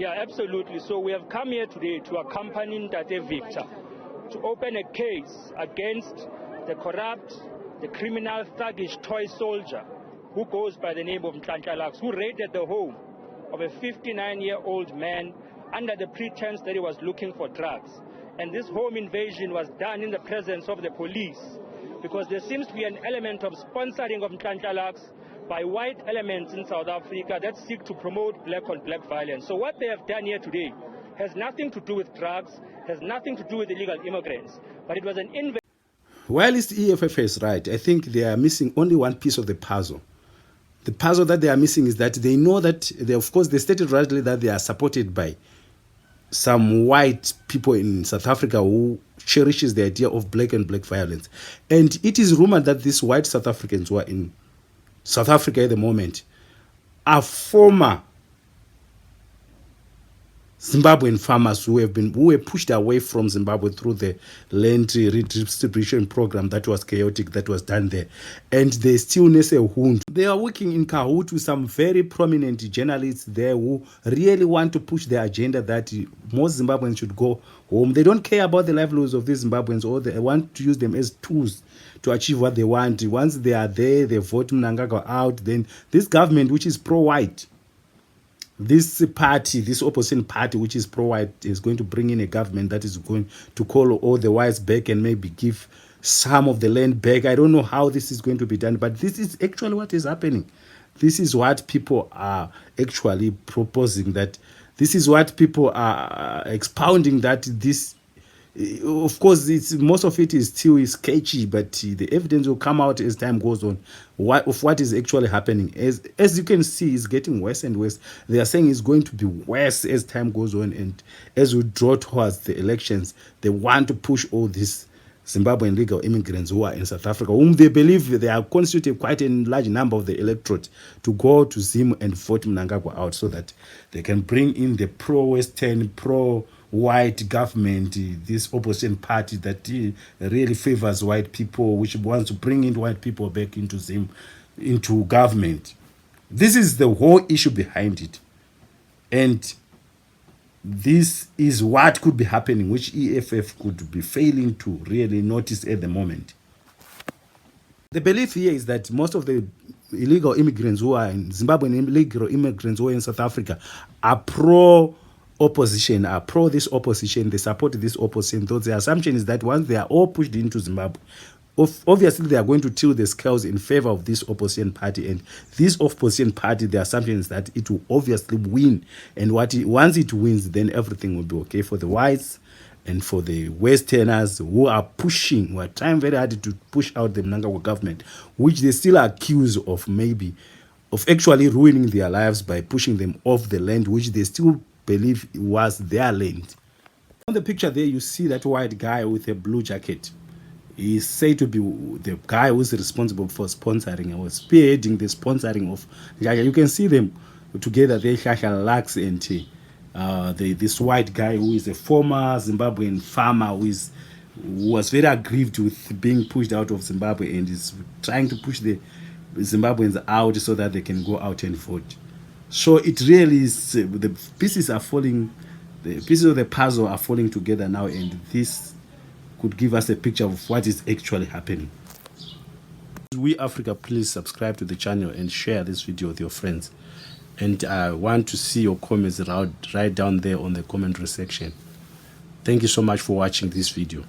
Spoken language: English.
Yeah, absolutely. So we have come here today to accompany Ntate Victor to open a case against the corrupt, the criminal, thuggish toy soldier who goes by the name of Nhlanhla, who raided the home of a 59-year-old man under the pretense that he was looking for drugs. And this home invasion was done in the presence of the police because there seems to be an element of sponsoring of Nhlanhla by white elements in South Africa that seek to promote black-on-black violence. So what they have done here today has nothing to do with drugs, has nothing to do with illegal immigrants, but it was an invasion. While the EFF is right, I think they are missing only one piece of the puzzle. The puzzle that they are missing is that they know that, of course, they stated rightly that they are supported by some white people in South Africa who cherishes the idea of black and black violence. And it is rumored that these white South Africans who are in South Africa at the moment are former Zimbabwean farmers who were pushed away from Zimbabwe through the land redistribution program that was chaotic, that was done there. And they still nurse a wound. They are working in cahoots with some very prominent journalists there who really want to push the agenda that most Zimbabweans should go home. They don't care about the livelihoods of these Zimbabweans, or they want to use them as tools to achieve what they want. Once they are there, they vote Mnangagwa out, then this government, which is pro-white, this party, this opposition party, which is pro-white, is going to bring in a government that is going to call all the whites back and maybe give some of the land back. I don't know how this is going to be done, but this is actually what is happening. This is what people are actually proposing, that this is what people are expounding, that this, of course, most of it is still sketchy, but the evidence will come out as time goes on of what is actually happening. As you can see, it's getting worse and worse. They are saying it's going to be worse as time goes on, and as we draw towards the elections, they want to push all these Zimbabwean legal immigrants who are in South Africa, whom they believe they are constituting quite a large number of the electorate, to go to Zim and vote Mnangagwa out so that they can bring in the pro-Western, pro-white government, this opposition party that really favors white people, which wants to bring in white people back into Zim, into government. This is the whole issue behind it. And this is what could be happening, which EFF could be failing to really notice at the moment. The belief here is that most of the illegal immigrants who are in Zimbabwean illegal immigrants who are in South Africa are pro-opposition, are pro this opposition, they support this opposition. Though the assumption is that once they are all pushed into Zimbabwe, obviously they are going to tilt the scales in favor of this opposition party, and this opposition party, the assumption is that it will obviously win, and once it wins, then everything will be okay for the whites and for the Westerners who are pushing, who are trying very hard to push out the Mnangagwa government, which they still accuse of actually ruining their lives by pushing them off the land, which they still believe was their land. On the picture there, you see that white guy with a blue jacket. He is said to be the guy who is responsible for sponsoring or spearheading the sponsoring of Jaja. You can see them together there, Lux and this white guy who is a former Zimbabwean farmer who was very aggrieved with being pushed out of Zimbabwe and is trying to push the Zimbabweans out so that they can go out and vote. So it really is, the pieces are falling, the pieces of the puzzle are falling together now, and this could give us a picture of what is actually happening. We Africa, please subscribe to the channel and share this video with your friends. And I want to see your comments right down there on the commentary section. Thank you so much for watching this video.